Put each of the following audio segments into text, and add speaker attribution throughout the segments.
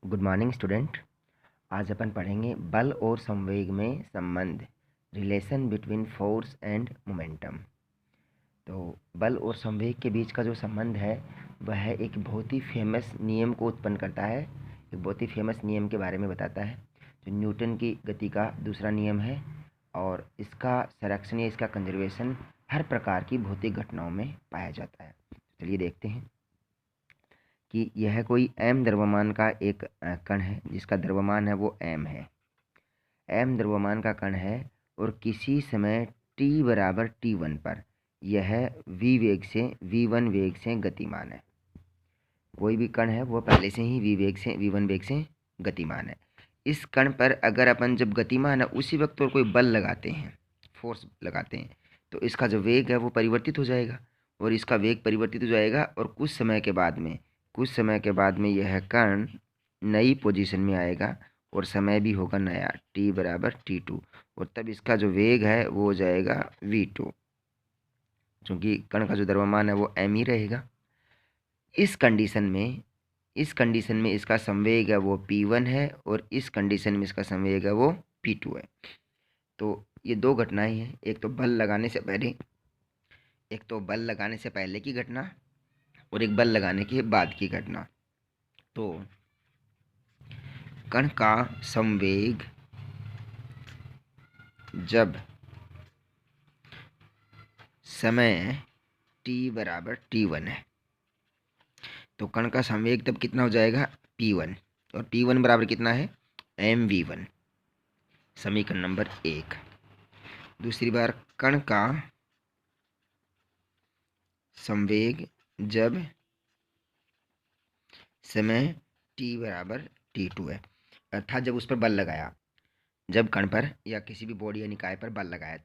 Speaker 1: Good morning student. आज अपन पढ़ेंगे बल और संवेग में संबंध, relation between force and momentum. तो बल और संवेग के बीच का जो संबंध है वह एक बहुत ही फेमस नियम को उत्पन्न करता है, एक बहुत ही फेमस नियम के बारे में बताता है जो न्यूटन की गति का दूसरा नियम है। और इसका संरक्षण या इसका कंजर्वेशन हर प्रकार की भौतिक घटनाओं में पाया जाता है। चलिए देखते हैं कि यह कोई m द्रव्यमान का एक कण है जिसका द्रव्यमान है वो m है। m द्रव्यमान का कण है और किसी समय t बराबर t1 पर यह v वेग से v1 वेग से गतिमान है। कोई भी कण है वो पहले से ही v1 वेग से गतिमान है। इस कण पर अगर अपन जब गतिमान है उसी वक्त और कोई बल लगाते हैं, फोर्स लगाते हैं, तो इसका जो वेग है वो परिवर्तित हो जाएगा और इसका वेग परिवर्तित हो जाएगा और कुछ समय के बाद में यह कण नई पोजीशन में आएगा और समय भी होगा नया, t बराबर t2, और तब इसका जो वेग है वो हो जाएगा v2, क्योंकि कण का जो द्रव्यमान है वो m ही रहेगा। इस कंडीशन में इसका संवेग है वो p1 है और इस कंडीशन में इसका संवेग है वो p2 है। तो ये दो घटनाएं हैं, एक तो बल लगाने से पहले की घटना और एक बल लगाने के बाद की घटना। तो कण का संवेग जब समय t बराबर t1 है तो कण का संवेग तब कितना हो जाएगा p1, और p1 बराबर कितना है mv1, समीकरण नंबर 1। दूसरी बार कण का संवेग जब समय t बराबर t2 है, अर्थात जब उस पर बल लगाया, जब कण पर या किसी भी बॉडी या निकाय पर बल लगाया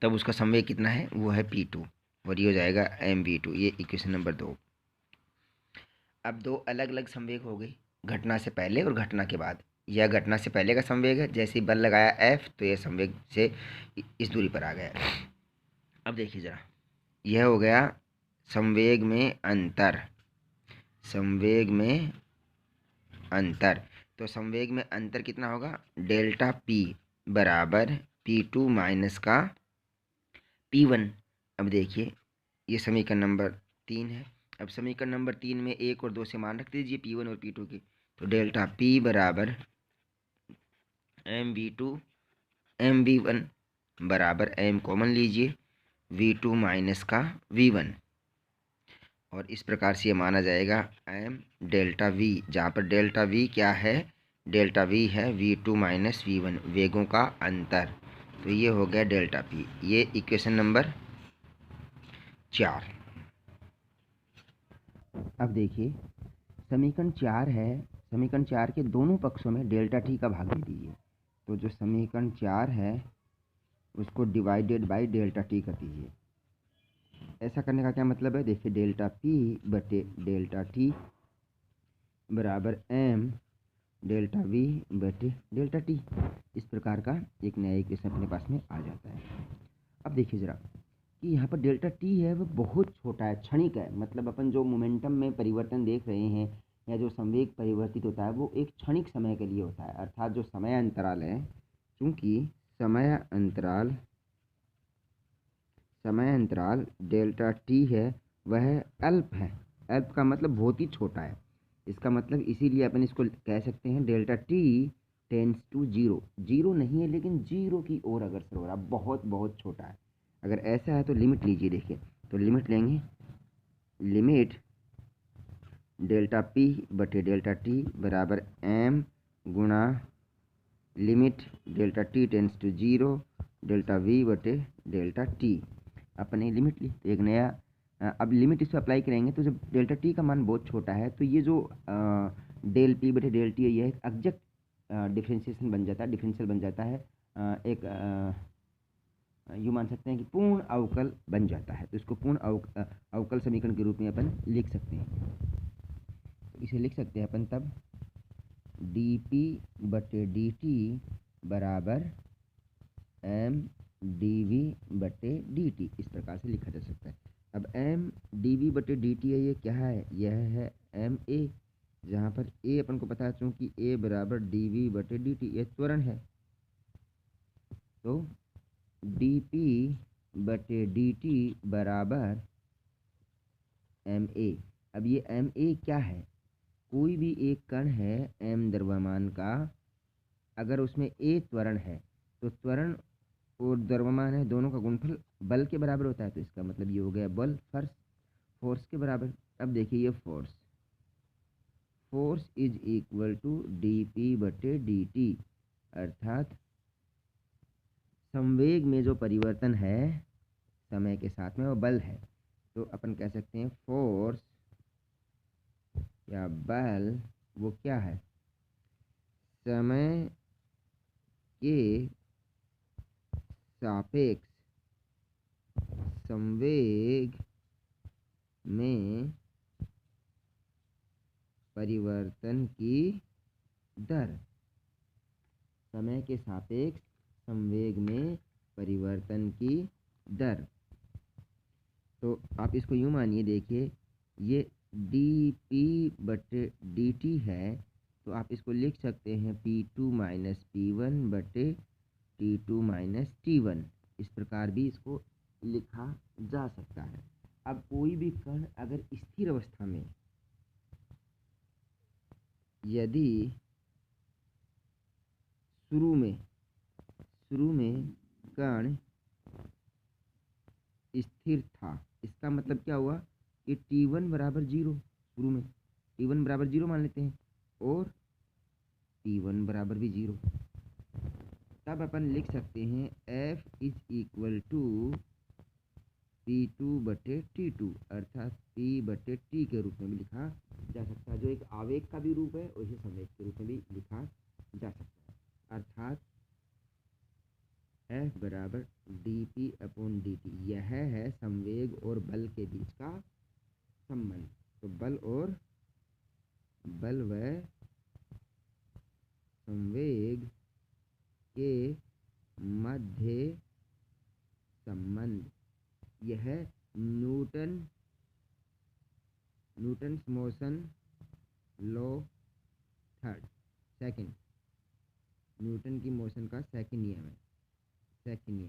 Speaker 1: तब उसका संवेग कितना है वो है p2 और ये हो जाएगा mv2। ये इक्वेशन नंबर 2। अब दो अलग अलग संवेग हो गई, घटना से पहले और घटना के बाद। यह घटना से पहले का संवेग है, जैसे ही बल लगाया F तो यह संवेग से इस दूरी पर आ गया। अब देखिए जरा, यह हो गया संवेग में अंतर। तो संवेग में अंतर कितना होगा, डेल्टा P बराबर P2 माइनस का P1। अब देखिए ये समीकरण नंबर 3 है। अब समीकरण नंबर 3 में 1 और 2 से मान रख दीजिए P1 और P2 के। तो डेल्टा P बराबर mv1 बराबर m कॉमन लीजिए v2 माइनस का v1, और इस प्रकार से ये माना जाएगा m डेल्टा v, जहाँ पर डेल्टा v क्या है, डेल्टा v है v2 माइनस v1, वेगों का अंतर। तो ये हो गया डेल्टा p। ये इक्वेशन नंबर 4। अब देखिए समीकरण 4 है, समीकरण 4 के दोनों पक्षों में डेल्टा टी का भाग दे दीजिए। तो जो समीकरण 4 है उसको डिवाइडेड बाय डेल्टा टी कर दीजिए। ऐसा करने का क्या मतलब है, देखिए डेल्टा पी बटे डेल्टा टी बराबर एम डेल्टा वी बटे डेल्टा टी। इस प्रकार का एक नया इक्वेशन अपने पास में आ जाता है। अब देखिए ज़रा कि यहाँ पर डेल्टा टी है वो बहुत छोटा है, क्षणिक है। मतलब अपन जो मोमेंटम में परिवर्तन देख रहे हैं या जो संवेग परिवर्तित होता है वो एक क्षणिक समय के लिए होता है, अर्थात जो समय अंतराल है, क्योंकि समय अंतराल डेल्टा टी है वह अल्प है। अल्प का मतलब बहुत ही छोटा है। इसका मतलब इसीलिए अपन इसको कह सकते हैं delta T tends to zero. Zero नहीं है लेकिन जीरो की ओर अग्रसर हो रहा, बहुत बहुत छोटा है। अगर ऐसा है तो लिमिट लीजिए, देखिए तो लिमिट लेंगे, लिमिट डेल्टा पी बटे डेल्टा टी बराबर एम गुणा limit delta T tends to zero delta V बटे डेल्टा टी। अपने लिमिट ली तो एक नया अब लिमिट इस पर अप्लाई करेंगे। तो जब डेल्टा टी का मान बहुत छोटा है तो ये जो डेल पी बटे डेल टी है यह एक एग्जैक्ट डिफरेंशिएशन बन जाता है, डिफरेंशियल बन जाता है, एक यूँ मान सकते हैं कि पूर्ण अवकल बन जाता है। तो इसको पूर्ण अवकल समीकरण के रूप में अपन लिख सकते हैं। तो इसे लिख सकते हैं अपन तब डी पी बटे डी टी बराबर एम डी वी बटे डी टी, इस प्रकार से लिखा जा सकता है। अब एम डी वी बटे डी टी है, ये क्या है, यह है एम ए, जहाँ पर ए अपन को पता है चूँकि ए बराबर डी वी बटे डी टी, ये त्वरण है। तो डी पी बटे डी टी बराबर एम ए। अब ये एम ए क्या है, कोई भी एक कण है एम द्रव्यमान का, अगर उसमें ए त्वरण है तो त्वरण और द्रव्यमान है दोनों का गुणनफल बल के बराबर होता है। तो इसका मतलब ये हो गया बल फोर्स के बराबर। अब देखिए ये force is equal to d p बटे डी टी, अर्थात संवेग में जो परिवर्तन है समय के साथ में वो बल है। तो अपन कह सकते हैं फोर्स या बल वो क्या है, समय के सापेक्ष संवेग में परिवर्तन की दर, समय के सापेक्ष संवेग में परिवर्तन की दर। तो आप इसको यूँ मानिए, देखिए ये डी पी बटे डी टी है, तो आप इसको लिख सकते हैं p two minus p one बटे t two minus t one, इस प्रकार भी इसको लिखा जा सकता है। अब कोई भी कण अगर स्थिर अवस्था में यदि शुरू में कण स्थिर था, इसका मतलब क्या हुआ कि T1 बराबर 0, शुरू में T1 बराबर 0 मान लेते हैं और T1 बराबर भी 0, तब अपन लिख सकते हैं F is equal to P2 बटे T2, अर्थात P बटे T के रूप में भी लिखा जा सकता है, जो एक आवेग का भी रूप है और इसे संवेग के रूप में भी लिखा जा सकता है। अर्थात F बराबर D P upon d T, यह है संवेग और बल के बीच का संबंध। तो बल व संवेग के मध्य संबंध, यह Newton's motion law second, Newton की मोशन का सेकंड नियम है, second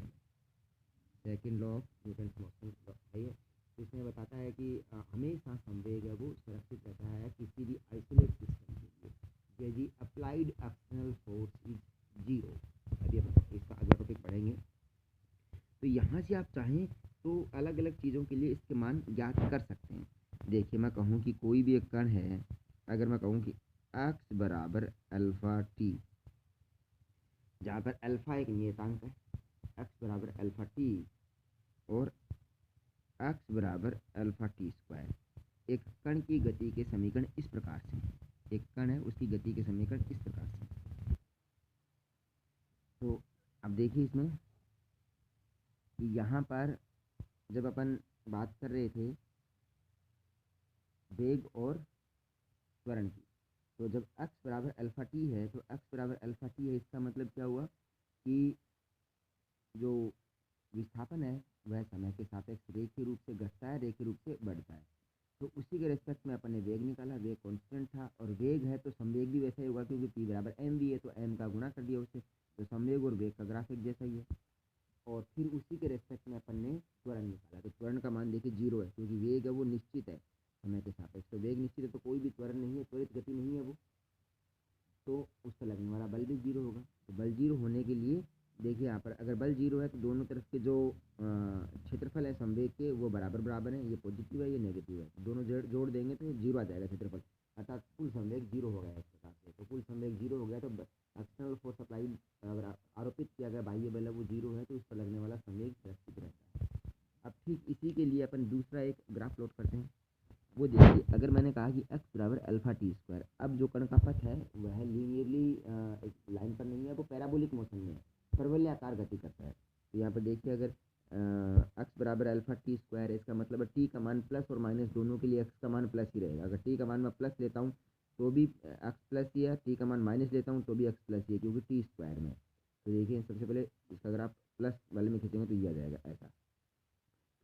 Speaker 1: law of Newton's motion law है ये। इसमें बताता है कि हमेशा संवेग है वो सुरक्षित रहता है किसी भी आइसोलेट सिस्टम के लिए यदि अप्लाइड एक्सटर्नल फोर्स इज 0। अभी अपन इसका अगला टॉपिक पढ़ेंगे। तो यहाँ से आप चाहें तो अलग अलग चीज़ों के लिए इसके मान ज्ञात कर सकते हैं। देखिए मैं कहूँ कि कोई भी एक कण है, अगर मैं कहूँ कि x बराबर अल्फ़ा टी, जहाँ पर अल्फ़ा एक नियतांक है, x बराबर अल्फ़ा टी और x बराबर अल्फ़ा टी स्क्वायर, एक कण की गति के समीकरण इस प्रकार से, एक कण है उसकी गति के समीकरण इस प्रकार से। तो अब देखिए इसमें कि यहाँ पर जब अपन बात कर रहे थे वेग और त्वरण की, तो जब x बराबर अल्फ़ा टी है तो x बराबर अल्फ़ा टी है, इसका मतलब क्या हुआ कि जो विस्थापन है वह समय के सापेक्ष रेखीय रूप से घटता है, रेखीय रूप से बढ़ता है। तो उसी के रेस्पेक्ट में अपन ने वेग निकाला, वेग कांस्टेंट था और वेग है तो संवेग भी वैसा ही होगा क्योंकि p बराबर एम वी है, तो m का गुणा कर दिया उससे, तो संवेग और वेग का ग्राफ एक जैसा ही है। और फिर उसी के रेस्पेक्ट में अपन ने त्वरण निकाला, तो त्वरण का मान देखिए 0 है क्योंकि वेग है वो निश्चित है समय के सापेक्ष, तो वेग निश्चित है तो कोई भी त्वरण नहीं है, त्वरित गति नहीं है वो, तो उस पर लगने वाला बल भी 0 होगा। तो बल 0 होने के लिए देखिए यहाँ पर अगर बल 0 है तो दोनों तरफ के जो क्षेत्रफल है संवेग के वो बराबर है, ये पॉजिटिव है ये नेगेटिव है, दोनों जोड़ देंगे तो ये 0 आ जाएगा क्षेत्रफल, अर्थात कुल संवेग 0 हो गया इस प्रकार से। तो कुल संवेग 0 हो गया तो एक्सटर्नल फोर्स अप्लाइड अगर आरोपित किया गया बाह्य बल है वो 0 है, तो उस पर लगने वाला संवेग सुरक्षित रहता है। अब ठीक इसी के लिए अपन दूसरा एक ग्राफ प्लॉट करते हैं। वो देखिए अगर मैंने कहा कि x बराबर अल्फ़ा टी स्क्वायर, अब जो कण का पथ है वह लीनियरली एक लाइन पर नहीं है, वो पैराबोलिक मोशन में है, परवलयाकार गति करता है। तो यहाँ पर देखिए अगर x बराबर अल्फ़ा टी स्क्वायर है, इसका मतलब है t का मान प्लस और माइनस दोनों के लिए x का मान प्लस ही रहेगा। अगर t का मान मैं प्लस लेता हूँ तो भी x प्लस ही है, t का मान माइनस लेता हूँ तो भी x प्लस ही है क्योंकि t स्क्वायर में। तो देखिए सबसे पहले इसका ग्राफ प्लस वाले में खींचेंगे तो ये आ जाएगा ऐसा।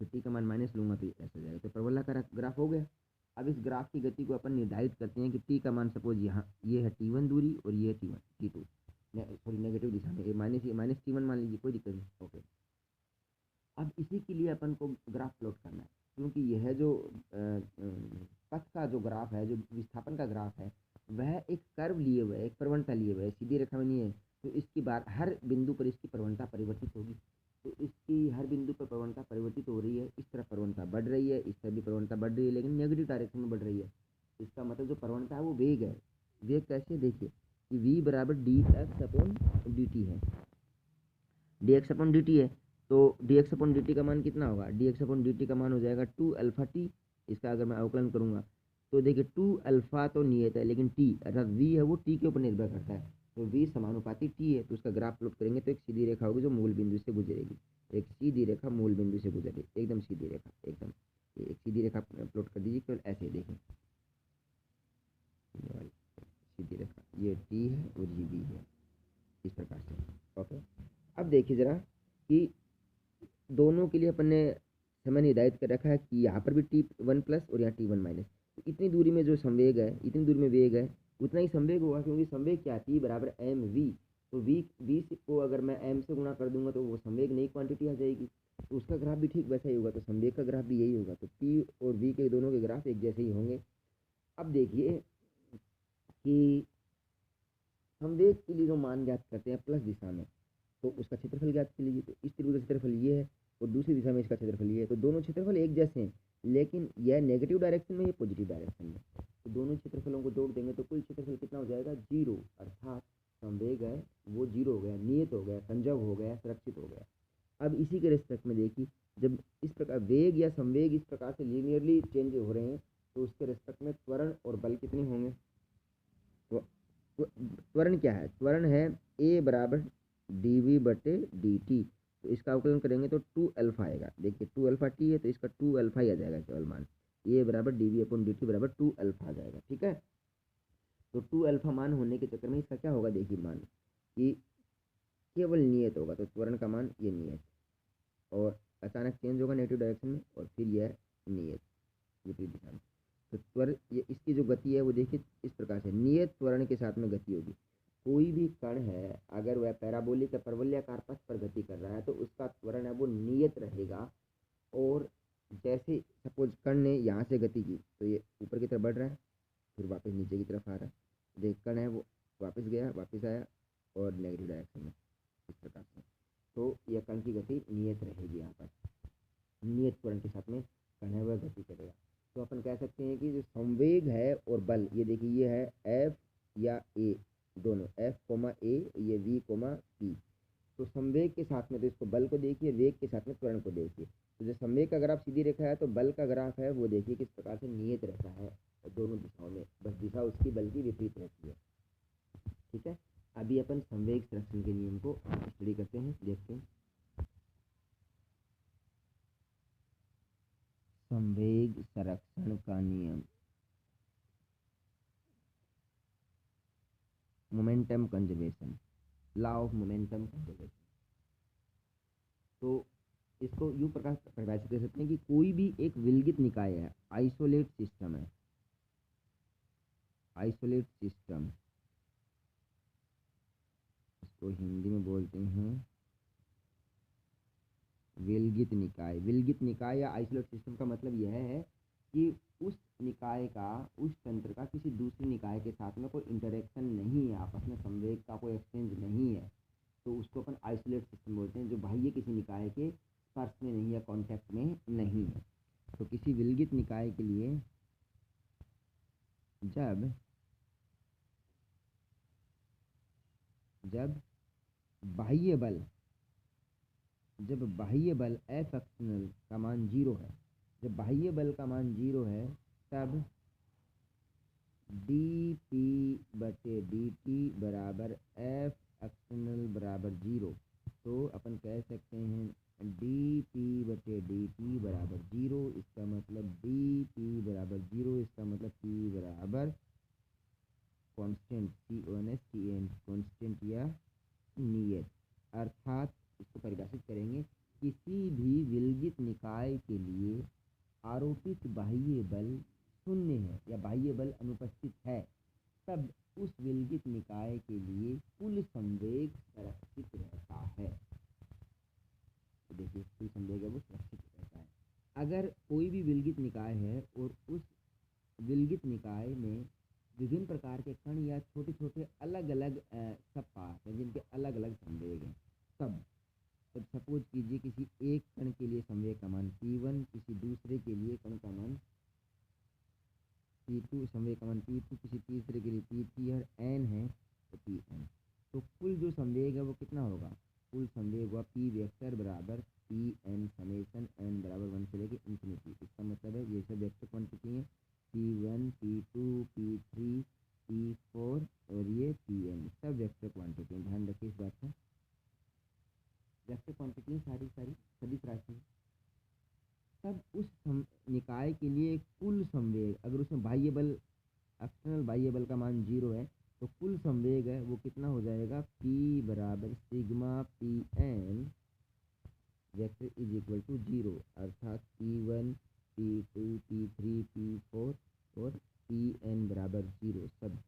Speaker 1: फिर टी का मान माइनस लूँगा तो ऐसा जाएगा। तो परवलय का ग्राफ हो गया। अब इस ग्राफ की गति को अपन निर्धारित करते हैं कि टी का मान सपोज यहाँ ये है T1 दूरी और ये है T2 सॉरी नेगेटिव दिशा में, ये माइनस T1 मान लीजिए, कोई दिक्कत नहीं। ओके, अब इसी के लिए अपन को ग्राफ प्लॉट करना है, क्योंकि यह जो पथ का जो ग्राफ है, जो विस्थापन का ग्राफ है, वह एक कर्व लिए हुए है, एक प्रवणता लिए हुए है, सीधी रेखा में नहीं है। तो इसकी बार हर बिंदु पर इसकी प्रवणता परिवर्तित होगी। तो इसकी हर बिंदु पर प्रवणता परिवर्तित हो रही है। इस तरफ प्रवणता बढ़ रही है, इस तरफ भी प्रवणता बढ़ रही है, लेकिन नेगेटिव डायरेक्शन में बढ़ रही है। इसका मतलब जो प्रवणता है वो वेग है। वेग कैसे, देखिए कि v बराबर d x upon d t है, d x upon d t है। तो d x upon d t का मान कितना होगा, d x upon d t का मान हो जाएगा 2 अल्फा टी। इसका अगर मैं अवकलन करूँगा तो देखिए 2 अल्फा तो नियत है, लेकिन टी अर्थात वी है वो टी के ऊपर निर्भर करता है। तो वी समानुपाती टी है, तो उसका ग्राफ प्लॉट करेंगे तो एक सीधी रेखा होगी जो मूल बिंदु से गुजरेगी। एक सीधी रेखा मूल बिंदु से गुजरेगी, एकदम सीधी रेखा, एकदम एक सीधी रेखा प्लॉट कर दीजिए, केवल ऐसे देखें, सीधी रेखा, ये टी है और ये वी है, इस प्रकार से। ओके, अब देखिए जरा कि दोनों के लिए अपन ने समय निर्धारित कर रखा है कि यहाँ पर भी T1 प्लस और यहाँ T1 माइनस। तो इतनी दूरी में जो संवेग है, इतनी दूरी में वेग है, उतना ही संवेग होगा, क्योंकि संवेग क्या है, P बराबर एम वी। तो वी को अगर मैं एम से गुणा कर दूंगा तो वो संवेग नई क्वांटिटी आ जाएगी, तो उसका ग्राफ भी ठीक वैसा ही होगा। तो संवेग का ग्राफ भी यही होगा। तो P और V के दोनों के ग्राफ एक जैसे ही होंगे। अब देखिए कि संवेग के लिए जो मान ज्ञात करते हैं प्लस दिशा में, तो उसका क्षेत्रफल ज्ञात कर लीजिए। तो इस त्रिभुज का क्षेत्रफल ये है और दूसरी दिशा में इसका क्षेत्रफल ये है। तो दोनों क्षेत्रफल एक जैसे हैं, लेकिन यह नेगेटिव डायरेक्शन में, ये पॉजिटिव डायरेक्शन में। तो दोनों क्षेत्रफलों को जोड़ देंगे तो कुल क्षेत्रफल कितना हो जाएगा, 0। अर्थात संवेग है वो 0 हो गया, नियत हो गया, कंजर्व हो गया, सुरक्षित हो गया। अब इसी के रिस्पेक्ट में देखिए, जब इस प्रकार वेग या संवेग इस प्रकार से लीनियरली चेंज हो रहे हैं, तो उसके रिस्पेक्ट में त्वरण और बल कितने होंगे। तो त्वरण क्या है, त्वरण है ए बराबर डी वी बटे डी टी। तो इसका अवकलन करेंगे तो 2 अल्फा आएगा। देखिए 2 अल्फा टी है, तो इसका 2 अल्फा ही आ जाएगा केवल मान। ए बराबर d v upon d t बराबर 2 अल्फा आ जाएगा, ठीक है। तो 2 अल्फा मान होने के चक्कर में इसका क्या होगा, देखिए मान कि केवल नियत होगा। तो त्वरण का मान ये नियत, और अचानक चेंज होगा नेगेटिव डायरेक्शन में, और फिर यह नियत विपरीत दिशा में। तो त्वरण, ये इसकी जो गति है वो देखिए इस प्रकार से नियत त्वरण के साथ में गति होगी। कोई भी कण है अगर वह पैराबोलिक या परवलयाकार पथ पर गति कर रहा है तो उसका त्वरण है वो नियत रहेगा। और जैसे सपोज कण ने यहाँ से गति की तो ये ऊपर की तरफ बढ़ रहा है, फिर वापस नीचे की तरफ आ रहा है। देख कण है वो वापस गया, वापस आया, और नेगेटिव डायरेक्शन में, इस प्रकार से। तो यह कण की गति नियत रहेगी, यहाँ पर नियत त्वरण के साथ में कण है वह गति करेगा। तो अपन कह सकते हैं कि जो संवेग है और बल, ये देखिए ये है एफ या ए, दोनों एफ कोमा ए, ये वी कोमा पी। तो संवेग के साथ में तो इसको बल को देखिए, वेग के साथ में त्वरण को देखिए। तो जो संवेग का ग्राफ सीधी रेखा है, तो बल का ग्राफ है वो देखिए किस प्रकार से नियत रहता है दोनों दिशाओं में, बस दिशा उसकी बल की विपरीत रहती है, ठीक है। अभी अपन संवेग संरक्षण के नियम को स्टडी करते हैं, देखते हैं। संवेग संरक्षण का नियम, momentum conservation, law of momentum conservation. तो इसको यूँ प्रकार परिभाषित कर सकते हैं कि कोई भी एक विलगित निकाय है, आइसोलेट सिस्टम है, आइसोलेट सिस्टम, इसको हिंदी में बोलते हैं विलगित निकाय। विलगित निकाय या आइसोलेट सिस्टम का मतलब यह है कि उस निकाय का, उस तंत्र का किसी दूसरे निकाय के साथ में कोई इंटरेक्शन नहीं है, आपस में संवेग का कोई एक्सचेंज नहीं है, तो उसको अपन आइसोलेट सिस्टम बोलते हैं, जो बाह्य किसी निकाय के स्पर्श में नहीं है, कांटेक्ट में नहीं है। तो किसी विलगित निकाय के लिए जब बाह्य बल, जब बाह्य बल एफ एक्सटर्नल का मान 0 है, जब बाह्य बल का मान 0 है, तब डी पी बटे डी टी बराबर एफ एक्सटर्नल बराबर 0। तो अपन कह सकते हैं डी पी बटे डी टी बराबर 0। इसका मतलब डी पी बराबर 0, इसका मतलब पी बराबर constant, C O N S T N, constant या नियत। अर्थात इसको परिभाषित करेंगे, किसी भी विलगित निकाय के शून्य है या बाह्य बल अनुपस्थित है, तब उस विलगित निकाय के लिए कुल संवेग संरक्षित रहता है। तो देखिए कुल संवेग है वो सुरक्षित रहता है। अगर कोई भी विलगित निकाय है और उस विलगित निकाय में विभिन्न प्रकार के कण या छोटे छोटे अलग अलग सब पार्ट हैं जिनके अलग अलग संवेग हैं, तब सपोज कीजिए किसी एक कण के लिए संवेग का मान P1, किसी दूसरे के लिए कण का मान P2, संवेग का मान P2, किसी तीसरे के लिए P3 और n है तो Pn। तो कुल जो संवेग है वो कितना होगा, कुल संवेग हुआ P वेक्टर बराबर Pn समेशन n बराबर 1 से लेके इन्फिनिटी। इसका मतलब है ये सब वेक्टर क्वांटिटी है, P1, P2, P3, P4 और ये Pn सब वेक्टर क्वांटिटी है। ध्यान रखिए इस बात का, वेक्टर क्वांटिटी सारी सदिश राशि। तब उस निकाय के लिए कुल संवेग, अगर उसमें बाह्य बल एक्सटर्नल बाह्य बल का मान 0 है तो कुल संवेग है वो कितना हो जाएगा, P बराबर sigma Pn vector is equal to 0, अर्थात P1, P2, P3, P4 और Pn बराबर 0 सब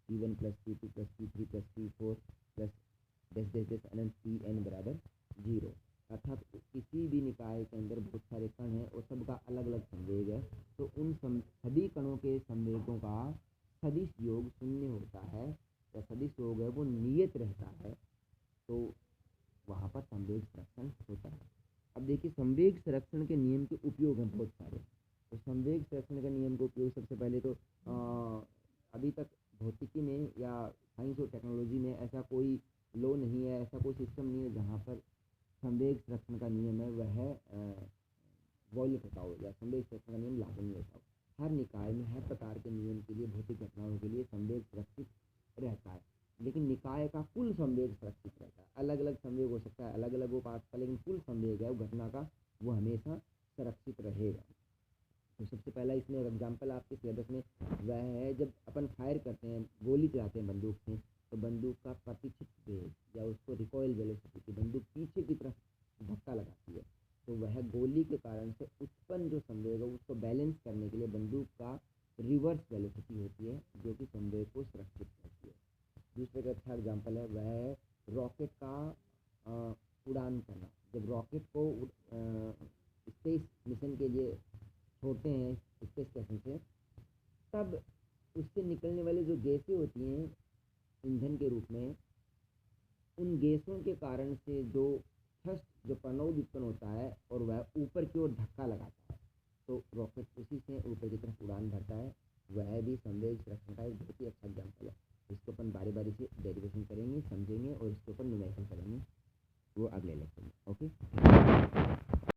Speaker 1: P1 plus P2 plus P3 plus P4 plus अनंत Pn बराबर 0। अर्थात किसी भी निकाय के अंदर बहुत सारे कण हैं और सबका अलग अलग संवेग है, तो उन सभी कणों के संवेगों का सदिश योग शून्य होता है या सदिश योग है वो नियत रहता है, तो वहाँ पर संवेग संरक्षण होता है। अब देखिए संवेग संरक्षण के नियम के उपयोग हैं बहुत सारे। तो संवेग संरक्षण के नियम का उपयोग सबसे पहले तो अभी तक भौतिकी में या साइंस और टेक्नोलॉजी में ऐसा कोई लॉ नहीं है, ऐसा कोई सिस्टम नहीं है जहाँ पर संवेग संरक्षण का नियम है वह वॉलिट होता हो या संवेग संरक्षण का नियम लागू नहीं होता हो। हर निकाय में हर प्रकार के नियम के लिए, भौतिक घटनाओं के लिए संवेग सुरक्षित रहता है, लेकिन निकाय का कुल संवेग सुरक्षित रहता है। अलग अलग संवेग हो सकता है, अलग अलग वो पार्ट का, लेकिन कुल संवेग है वो घटना का वो हमेशा सुरक्षित रहेगा। तो सबसे पहला इसमें एग्जाम्पल आपके सिलेबस में वह है जब अपन फायर करते हैं, गोली चलाते हैं बंदूक से, तो बंदूक का प्रतिचित वेग या उसको रिकॉइल वेलोसिटी की बंदूक पीछे की तरफ धक्का लगाती है, तो वह गोली के कारण से उत्पन्न जो संवेग है उसको बैलेंस करने के लिए बंदूक का रिवर्स वेलोसिटी होती है जो कि संवेग को सुरक्षित करती है। दूसरे का अच्छा एग्जाम्पल है वह है रॉकेट का उड़ान करना। जब रॉकेट को स्पेस मिशन के लिए छोड़ते हैं स्पेस स्टेशन से, तब उससे निकलने वाली जो गैसें होती हैं ईंधन के रूप में, उन गैसों के कारण से जो थ्रस्ट जो प्रणोद उत्पन्न होता है और वह ऊपर की ओर धक्का लगाता है, तो रॉकेट उसी से ऊपर की तरफ उड़ान भरता है। वह भी संवेग संरक्षण का एक बहुत ही अच्छा एग्जाम्पल है। इसको अपन बारी बारी से डेरिवेशन करेंगे, समझेंगे और इसके ऊपर न्यूमेरिकल करेंगे वो अगले लेक्चर में। ओके।